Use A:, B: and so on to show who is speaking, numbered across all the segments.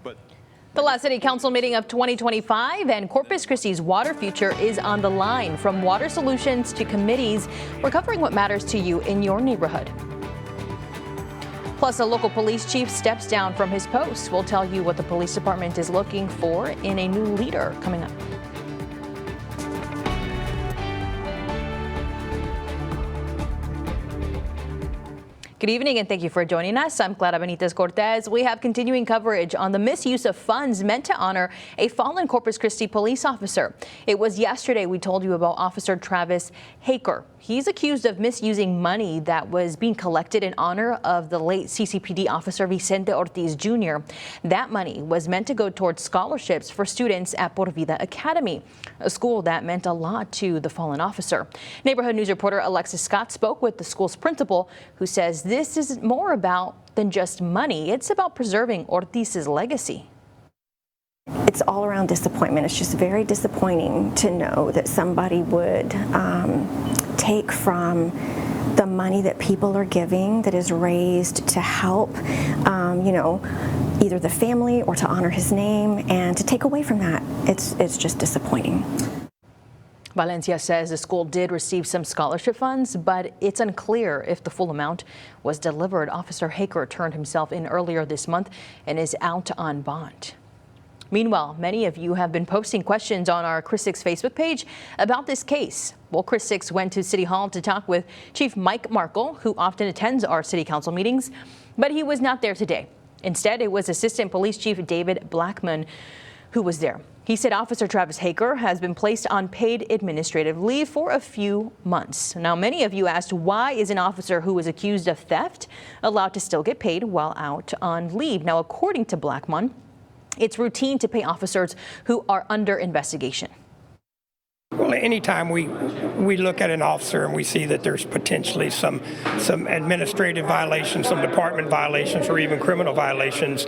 A: The last City Council meeting of 2025 and Corpus Christi's water future is on the line. From water solutions to committees, we're covering what matters to you in your neighborhood. Plus, a local police chief steps down from his post. We'll tell you what the police department is looking for in a new leader coming up. Good evening and thank you for joining us. I'm Clara Benitez Cortez. We have continuing coverage on the misuse of funds meant to honor a fallen Corpus Christi police officer. It was yesterday we told you about Officer Travis Haker. He's accused of misusing money that was being collected in honor of the late CCPD officer Vicente Ortiz Jr. That money was meant to go towards scholarships for students at Por Vida Academy, a school that meant a lot to the fallen officer. Neighborhood News reporter Alexis Scott spoke with the school's principal, who says this is more about than just money. It's about preserving Ortiz's legacy.
B: It's all around disappointment. It's just very disappointing to know that somebody would take from the money that people are giving that is raised to help, either the family or to honor his name, and to take away from that. It's just disappointing.
A: Valencia says the school did receive some scholarship funds, but it's unclear if the full amount was delivered. Officer Haker turned himself in earlier this month and is out on bond. Meanwhile, many of you have been posting questions on our KRIS 6 Facebook page about this case. Well, KRIS 6 went to City Hall to talk with Chief Mike Markle, who often attends our City Council meetings, but he was not there today. Instead, it was Assistant Police Chief David Blackman who was there. He said Officer Travis Haker has been placed on paid administrative leave for a few months. Now, many of you asked, why is an officer who is accused of theft allowed to still get paid while out on leave? Now, according to Blackman, it's routine to pay officers who are under investigation.
C: Well, anytime we look at an officer and we see that there's potentially some administrative violations, some department violations, or even criminal violations,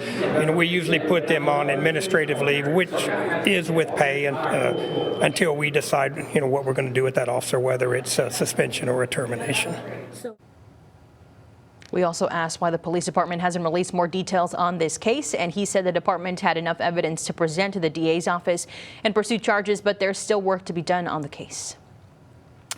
C: we usually put them on administrative leave, which is with pay until we decide, what we're going to do with that officer, whether it's a suspension or a termination.
A: We also asked why the police department hasn't released more details on this case, and he said the department had enough evidence to present to the DA's office and pursue charges, but there's still work to be done on the case.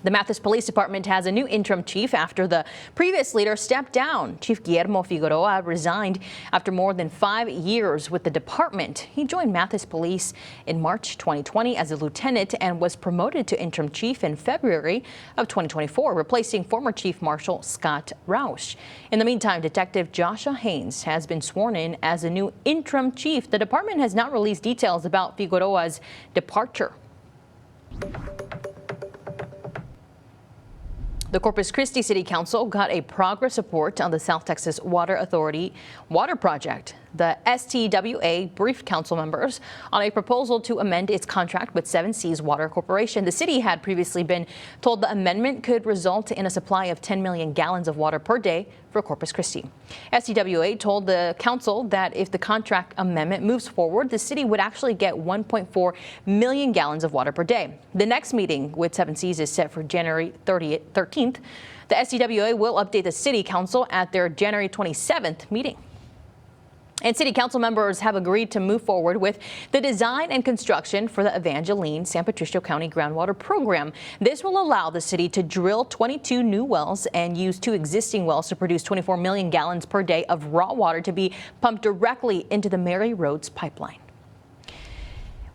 A: The Mathis Police Department has a new interim chief after the previous leader stepped down. Chief Guillermo Figueroa resigned after more than 5 years with the department. He joined Mathis Police in March 2020 as a lieutenant and was promoted to interim chief in February of 2024, replacing former Chief Marshal Scott Rausch. In the meantime, Detective Joshua Haynes has been sworn in as a new interim chief. The department has not released details about Figueroa's departure. The Corpus Christi City Council got a progress report on the South Texas Water Authority water project. The STWA briefed council members on a proposal to amend its contract with Seven Seas Water Corporation. The city had previously been told the amendment could result in a supply of 10 million gallons of water per day for Corpus Christi. STWA told the council that if the contract amendment moves forward, the city would actually get 1.4 million gallons of water per day. The next meeting with Seven Seas is set for January 13th. The STWA will update the city council at their January 27th meeting. And city council members have agreed to move forward with the design and construction for the Evangeline San Patricio County groundwater program. This will allow the city to drill 22 new wells and use 2 existing wells to produce 24 million gallons per day of raw water to be pumped directly into the Mary Rhodes pipeline.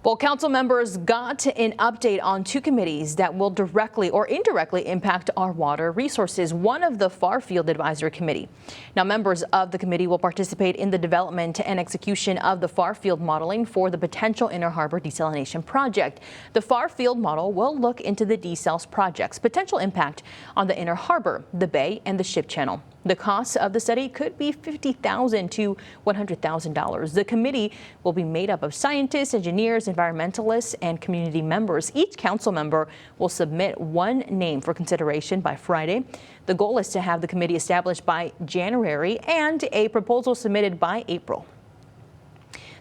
A: Well, council members got an update on 2 committees that will directly or indirectly impact our water resources. One of the Farfield Advisory Committee. Now, members of the committee will participate in the development and execution of the Farfield modeling for the potential Inner Harbor desalination project. The Farfield model will look into the desals project's potential impact on the Inner Harbor, the Bay, and the ship channel. The cost of the study could be $50,000 to $100,000. The committee will be made up of scientists, engineers, environmentalists, and community members. Each council member will submit 1 name for consideration by Friday. The goal is to have the committee established by January and a proposal submitted by April.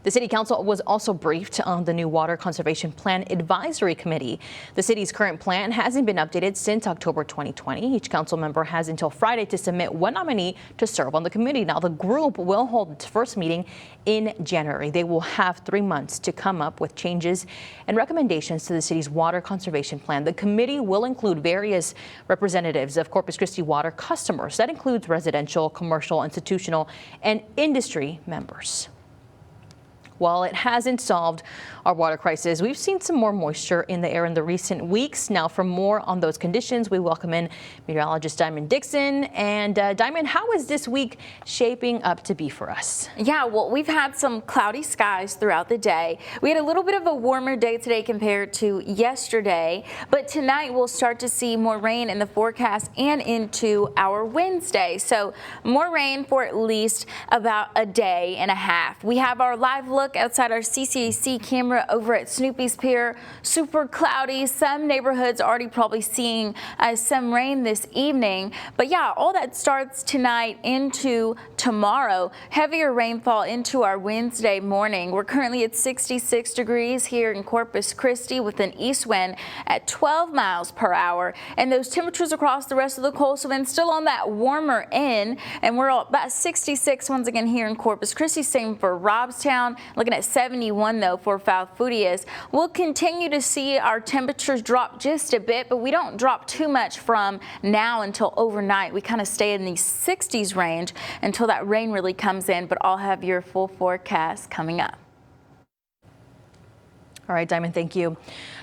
A: The City Council was also briefed on the new Water Conservation Plan Advisory Committee. The city's current plan hasn't been updated since October 2020. Each council member has until Friday to submit one nominee to serve on the committee. Now, the group will hold its first meeting in January. They will have 3 months to come up with changes and recommendations to the city's water conservation plan. The committee will include various representatives of Corpus Christi water customers. That includes residential, commercial, institutional, and industry members. While it hasn't solved our water crisis, we've seen some more moisture in the air in the recent weeks. Now, for more on those conditions, we welcome in meteorologist Diamond Dixon. And Diamond, how is this week shaping up to be for us?
D: Yeah, well, we've had some cloudy skies throughout the day. We had a little bit of a warmer day today compared to yesterday, but tonight we'll start to see more rain in the forecast and into our Wednesday. So more rain for at least about a day and a half. We have our live look outside our CCAC camera over at Snoopy's Pier. Super cloudy. Some neighborhoods already probably seeing some rain this evening. But yeah, all that starts tonight into tomorrow. Heavier rainfall into our Wednesday morning. We're currently at 66 degrees here in Corpus Christi with an east wind at 12 miles per hour. And those temperatures across the rest of the coastal wind still on that warmer end. And we're about 66 once again here in Corpus Christi. Same for Robstown. Looking at 71 though for Falfurrias. We'll continue to see our temperatures drop just a bit, but we don't drop too much from now until overnight. We kind of stay in the 60s range until that rain really comes in, but I'll have your full forecast coming up.
A: All right, Diamond, thank you.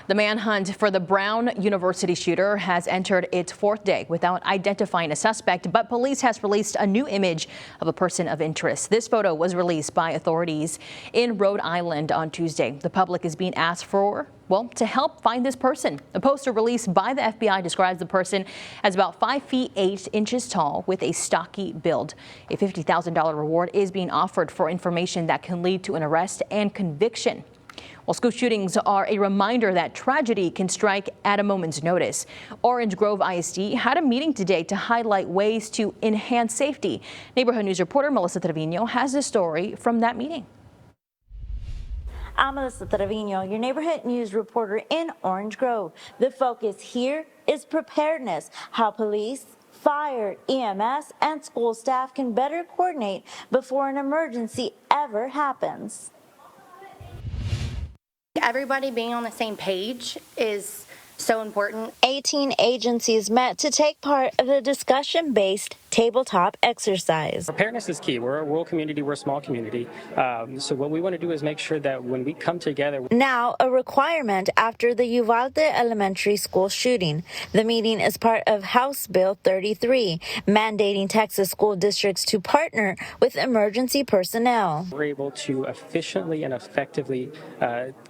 A: The manhunt for the Brown University shooter has entered its 4th day without identifying a suspect, but police has released a new image of a person of interest. This photo was released by authorities in Rhode Island on Tuesday. The public is being asked for, well, to help find this person. A poster released by the FBI describes the person as about 5 feet 8 inches tall with a stocky build. A $50,000 reward is being offered for information that can lead to an arrest and conviction. Well, school shootings are a reminder that tragedy can strike at a moment's notice. Orange Grove ISD had a meeting today to highlight ways to enhance safety. Neighborhood News reporter Melissa Trevino has the story from that meeting.
E: I'm Melissa Trevino, your neighborhood news reporter in Orange Grove. The focus here is preparedness, how police, fire, EMS, and school staff can better coordinate before an emergency ever happens.
F: Everybody being on the same page is so important.
E: 18 agencies met to take part of the discussion-based tabletop exercise.
G: Preparedness is key. We're a rural community, we're a small community. So what we want to do is make sure that when we come together.
E: Now a requirement after the Uvalde Elementary School shooting. The meeting is part of House Bill 33, mandating Texas school districts to partner with emergency personnel.
G: We're able to efficiently and effectively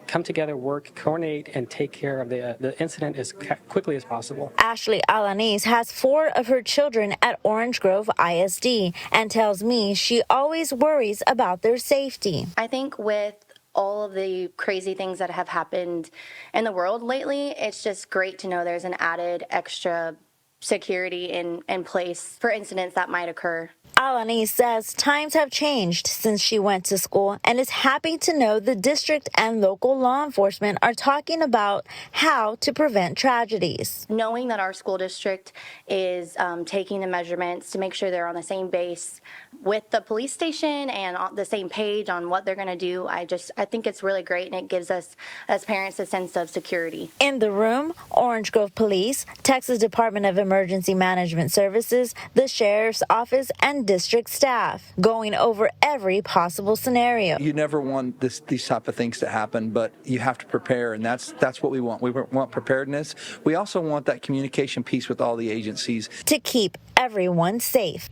G: come together, work, coordinate, and take care of the incident as quickly as possible.
E: Ashley Alanis has 4 of her children at Orange Grove ISD and tells me she always worries about their safety.
F: I think with all of the crazy things that have happened in the world lately, it's just great to know there's an added extra security in place for incidents that might occur.
E: Alanis says times have changed since she went to school and is happy to know the district and local law enforcement are talking about how to prevent tragedies.
F: Knowing that our school district is taking the measurements to make sure they're on the same base with the police station and on the same page on what they're going to do, I think it's really great, and it gives us as parents a sense of security.
E: In the room, Orange Grove Police, Texas Department of Emergency Management Services, the Sheriff's Office, and district staff going over every possible scenario.
H: You never want these type of things to happen, but you have to prepare, and that's what we want. We want preparedness. We also want that communication piece with all the agencies
E: to keep everyone safe.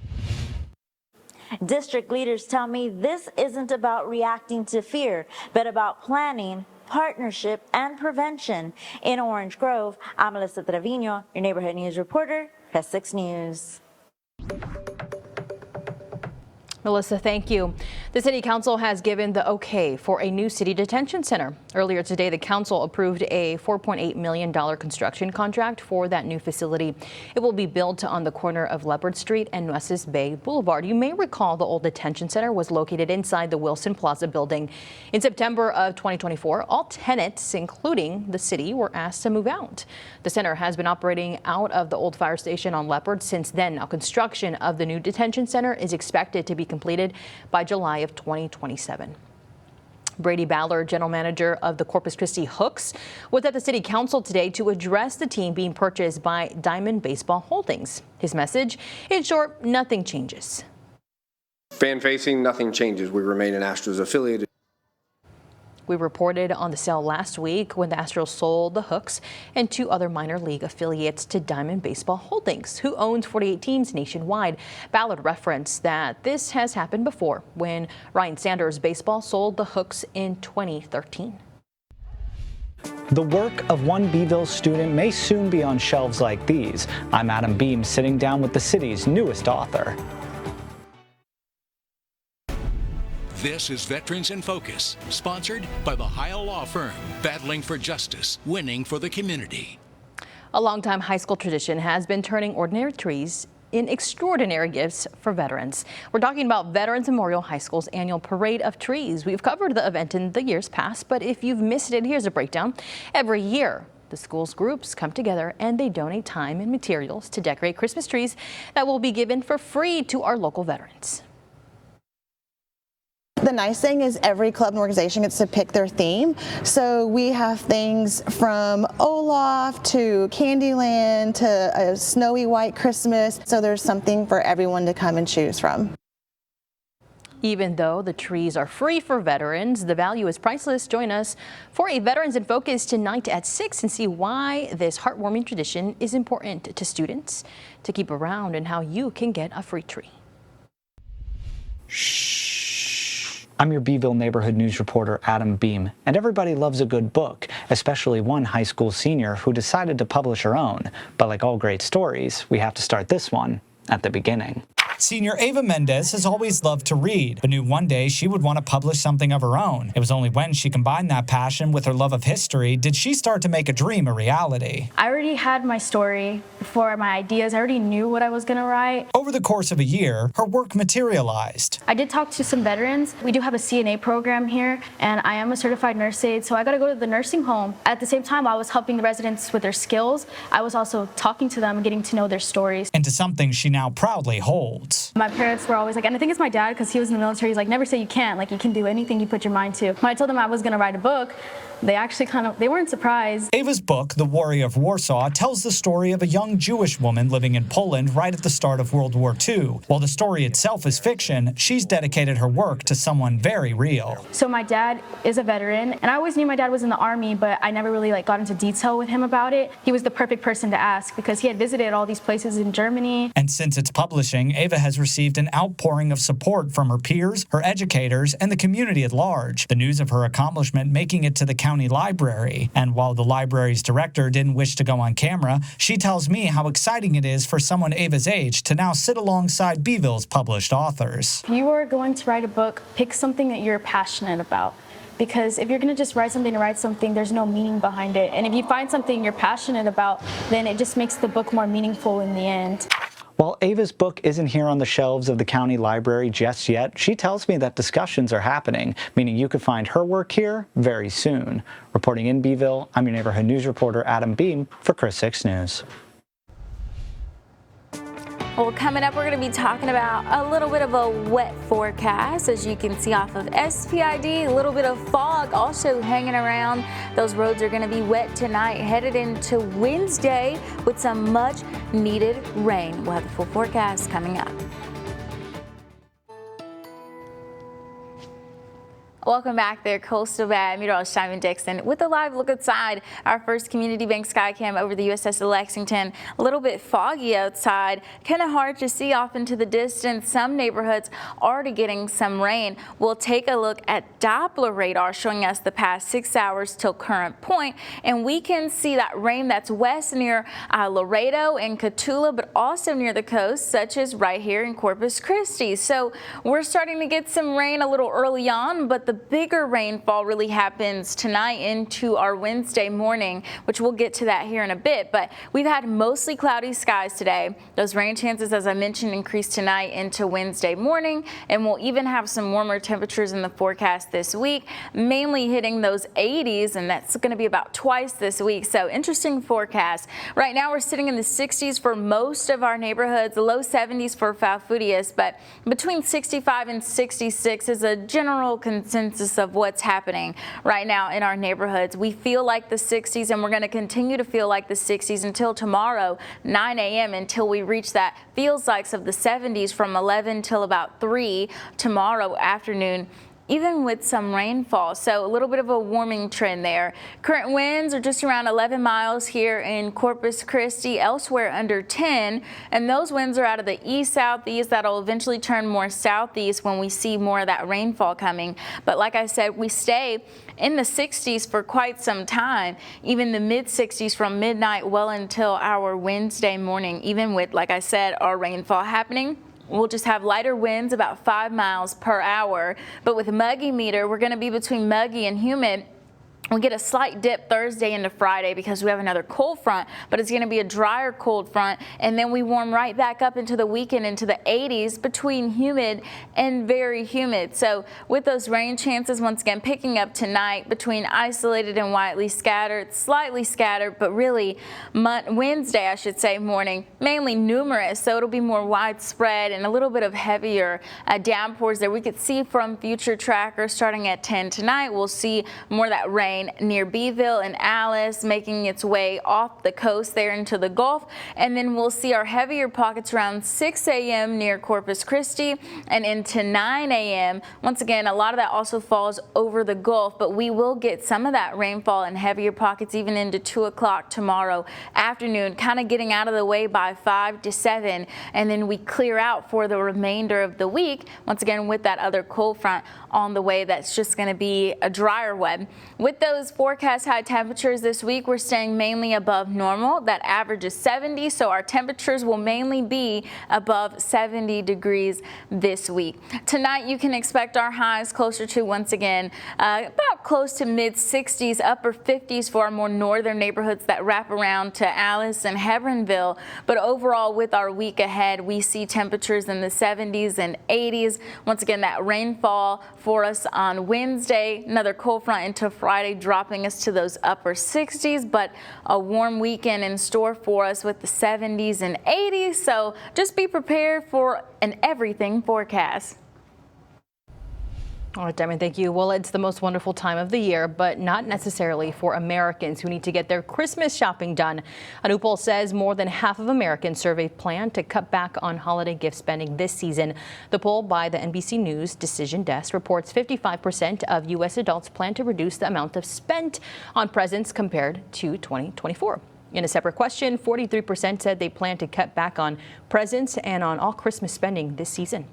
E: District leaders tell me this isn't about reacting to fear, but about planning, partnership, and prevention. In Orange Grove, I'm Melissa Trevino, your neighborhood news reporter, Press 6 News.
A: Melissa, thank you. The City Council has given the okay for a new city detention center. Earlier today, the council approved a $4.8 million construction contract for that new facility. It will be built on the corner of Leopard Street and Nueces Bay Boulevard. You may recall the old detention center was located inside the Wilson Plaza building. In September of 2024, all tenants, including the city, were asked to move out. The center has been operating out of the old fire station on Leopard since then. Now, construction of the new detention center is expected to be completed by July of 2027. Brady Ballard, general manager of the Corpus Christi Hooks, was at the City Council today to address the team being purchased by Diamond Baseball Holdings. His message, in short, nothing changes.
I: Fan-facing, nothing changes. We remain an Astros affiliated.
A: We reported on the sale last week when the Astros sold the Hooks and 2 other minor league affiliates to Diamond Baseball Holdings, who owns 48 teams nationwide. Ballard referenced that this has happened before when Ryan Sanders Baseball sold the Hooks in 2013.
J: The work of one Beeville student may soon be on shelves like these. I'm Adam Beam, sitting down with the city's newest author.
K: This is Veterans in Focus, sponsored by the Heil Law Firm, battling for justice, winning for the community.
A: A longtime high school tradition has been turning ordinary trees in extraordinary gifts for veterans. We're talking about Veterans Memorial High School's annual Parade of Trees. We've covered the event in the years past, but if you've missed it, here's a breakdown. Every year, the school's groups come together and they donate time and materials to decorate Christmas trees that will be given for free to our local veterans.
L: The nice thing is every club and organization gets to pick their theme. So we have things from Olaf to Candyland to a snowy white Christmas. So there's something for everyone to come and choose from.
A: Even though the trees are free for veterans, the value is priceless. Join us for a Veterans in Focus tonight at 6 and see why this heartwarming tradition is important to students to keep around and how you can get a free tree.
J: I'm your Beeville neighborhood news reporter, Adam Beam, and everybody loves a good book, especially one high school senior who decided to publish her own. But like all great stories, we have to start this one at the beginning.
M: Senior Ava Mendez has always loved to read, but knew one day she would want to publish something of her own. It was only when she combined that passion with her love of history did she start to make a dream a reality.
N: I already had my story for my ideas. I already knew what I was going to write.
M: Over the course of a year, her work materialized.
N: I did talk to some veterans. We do have a CNA program here, and I am a certified nurse aide, so I got to go to the nursing home. At the same time, I was helping the residents with their skills. I was also talking to them and getting to know their stories.
M: Into something she now proudly holds.
N: My parents were always like, and I think it's my dad because he was in the military, he's like, never say you can't, like you can do anything you put your mind to. When I told them I was going to write a book, they actually they weren't surprised.
M: Ava's book, The Warrior of Warsaw, tells the story of a young Jewish woman living in Poland right at the start of World War II. While the story itself is fiction, she's dedicated her work to someone very real.
N: So my dad is a veteran, and I always knew my dad was in the Army, but I never really got into detail with him about it. He was the perfect person to ask because he had visited all these places in Germany.
M: And since its publishing, Ava has received an outpouring of support from her peers, her educators, and the community at large. The news of her accomplishment making it to the county library. And while the library's director didn't wish to go on camera, she tells me how exciting it is for someone Ava's age to now sit alongside Beeville's published authors.
N: If you are going to write a book, pick something that you're passionate about. Because if you're going to just write something to write something, there's no meaning behind it. And if you find something you're passionate about, then it just makes the book more meaningful in the end.
J: While Ava's book isn't here on the shelves of the county library just yet, she tells me that discussions are happening, meaning you could find her work here very soon. Reporting in Beeville, I'm your neighborhood news reporter Adam Beam for Chris 6 News.
D: Well, coming up, we're going to be talking about a little bit of a wet forecast. As you can see off of SPID, a little bit of fog also hanging around. Those roads are going to be wet tonight, headed into Wednesday with some much needed rain. We'll have the full forecast coming up. Welcome back there, Coastal Bad. Meteorologist Simon Dixon with a live look outside our first Community Bank Skycam over the USS Lexington. A little bit foggy outside, kind of hard to see off into the distance. Some neighborhoods already getting some rain. We'll take a look at Doppler radar showing us the past 6 hours till current point, and we can see that rain that's west near Laredo and Cotulla, but also near the coast, such as right here in Corpus Christi. So we're starting to get some rain a little early on, but the bigger rainfall really happens tonight into our Wednesday morning, which we'll get to that here in a bit. But we've had mostly cloudy skies today. Those rain chances, as I mentioned, increase tonight into Wednesday morning, and we'll even have some warmer temperatures in the forecast this week, mainly hitting those 80s, and that's going to be about twice this week. So interesting forecast. Right now we're sitting in the 60s for most of our neighborhoods, low 70s for Falfurrias, but between 65 and 66 is a general consensus of what's happening right now in our neighborhoods. We feel like the 60s, and we're going to continue to feel like the 60s until tomorrow, 9 a.m., until we reach that feels likes of the 70s from 11 till about 3 tomorrow afternoon, even with some rainfall. So a little bit of a warming trend there. Current winds are just around 11 miles here in Corpus Christi, elsewhere under 10, and those winds are out of the east-southeast. That'll eventually turn more southeast when we see more of that rainfall coming. But like I said, we stay in the 60s for quite some time, even the mid-60s from midnight well until our Wednesday morning, even with, like I said, our rainfall happening. We'll just have lighter winds, about 5 miles per hour. But with muggy meter, we're going to be between muggy and humid. We get a slight dip Thursday into Friday because we have another cold front, but it's going to be a drier cold front, and then we warm right back up into the weekend into the 80s between humid and very humid. So with those rain chances, once again, picking up tonight between isolated and widely scattered, slightly scattered, but really Wednesday, I should say, morning, mainly numerous. So it'll be more widespread and a little bit of heavier downpours there. We could see from future trackers starting at 10 tonight. We'll see more of that rain near Beeville and Alice, making its way off the coast there into the Gulf, and then we'll see our heavier pockets around 6 a.m. near Corpus Christi and into 9 a.m. Once again, a lot of that also falls over the Gulf, but we will get some of that rainfall and heavier pockets even into 2 o'clock tomorrow afternoon, kind of getting out of the way by 5 to 7, and then we clear out for the remainder of the week, once again with that other cold front on the way. That's just going to be a drier web. With those forecast high temperatures this week, we're staying mainly above normal. That average is 70, so our temperatures will mainly be above 70 degrees this week. Tonight, you can expect our highs closer to, once again, about close to mid-60s, upper 50s for our more northern neighborhoods that wrap around to Alice and Hebbronville. But overall, with our week ahead, we see temperatures in the 70s and 80s. Once again, that rainfall for us on Wednesday, another cold front into Friday, dropping us to those upper 60s, but a warm weekend in store for us with the 70s and 80s. So just be prepared for an everything forecast.
A: All right, Diamond, thank you. Well, it's the most wonderful time of the year, but not necessarily for Americans who need to get their Christmas shopping done. A new poll says more than half of Americans surveyed plan to cut back on holiday gift spending this season. The poll by the NBC News Decision Desk reports 55% of U.S. adults plan to reduce the amount of spent on presents compared to 2024. In a separate question, 43% said they plan to cut back on presents and on all Christmas spending this season.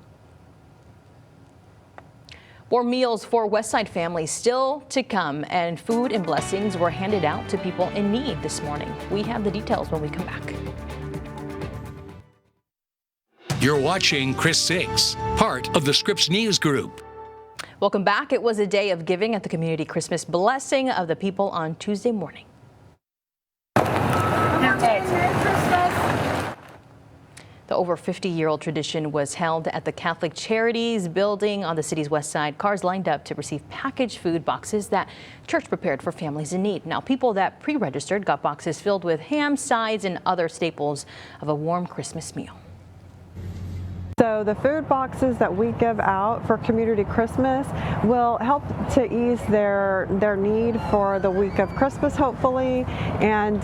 A: More meals for Westside families still to come, and food and blessings were handed out to people in need this morning. We have the details when we come back.
K: You're watching Chris 6, part of the Scripps News Group.
A: Welcome back. It was a day of giving at the community Christmas blessing of the people on Tuesday morning. The over 50-year-old tradition was held at the Catholic Charities building on the city's west side. Cars lined up to receive packaged food boxes that church prepared for families in need. Now, people that pre-registered got boxes filled with ham, sides, and other staples of a warm Christmas meal.
O: So the food boxes that we give out for Community Christmas will help to ease their need for the week of Christmas, hopefully, and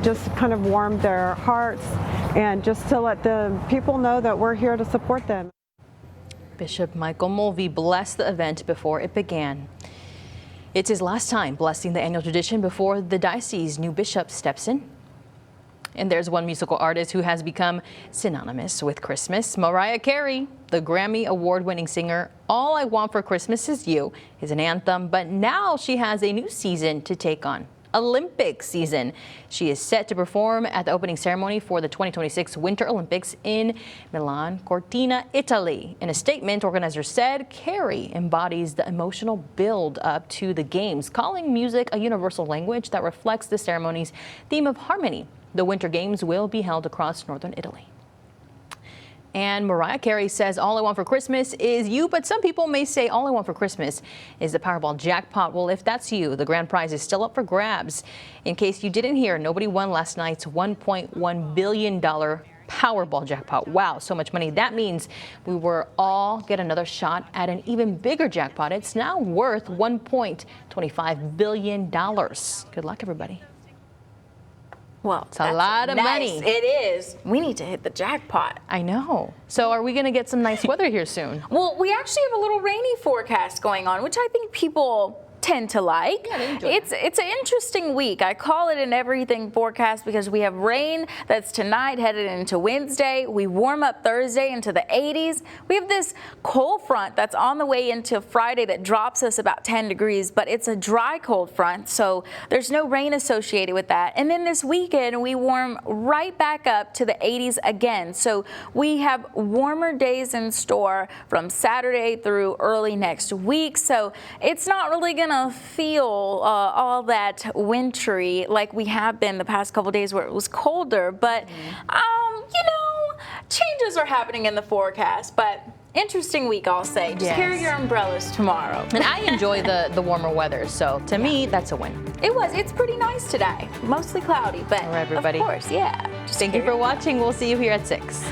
O: just kind of warm their hearts and just to let the people know that we're here to support them.
A: Bishop Michael Mulvey blessed the event before it began. It's his last time blessing the annual tradition before the diocese's new bishop steps in. And there's one musical artist who has become synonymous with Christmas. Mariah Carey, the Grammy award-winning singer. All I Want for Christmas Is You is an anthem, but now she has a new season to take on. Olympic season. She is set to perform at the opening ceremony for the 2026 Winter Olympics in Milan Cortina, Italy. In a statement, organizers said Carey embodies the emotional build up to the games, calling music a universal language that reflects the ceremony's theme of harmony. The Winter Games will be held across northern Italy. And Mariah Carey says all I want for Christmas is you, but some people may say all I want for Christmas is the Powerball jackpot. Well, if that's you, the grand prize is still up for grabs. In case you didn't hear, nobody won last night's $1.1 billion Powerball jackpot. Wow, so much money. That means we will all get another shot at an even bigger jackpot. It's now worth $1.25 billion. Good luck, everybody.
D: Well,
A: it's a lot of money.
D: It is. We need to hit the jackpot.
A: I know. So are we going to get some nice weather here soon?
D: Well, we actually have a little rainy forecast going on, which I think people tend to like.
A: Yeah, they enjoy
D: it's an interesting week. I call it an everything forecast because we have rain that's tonight headed into Wednesday. We warm up Thursday into the 80s. We have this cold front that's on the way into Friday that drops us about 10 degrees, but it's a dry cold front, so there's no rain associated with that. And then this weekend we warm right back up to the 80s again. So we have warmer days in store from Saturday through early next week. So it's not really going to feel all that wintry like we have been the past couple days where it was colder, but you know, changes are happening in the forecast, but interesting week, I'll say. Just carry your umbrellas tomorrow.
A: And I enjoy the warmer weather, so to me, that's a win.
D: It's pretty nice today. Mostly cloudy, but
A: all right, everybody.
D: Of course, yeah.
A: Thank you for watching. We'll see you here at 6.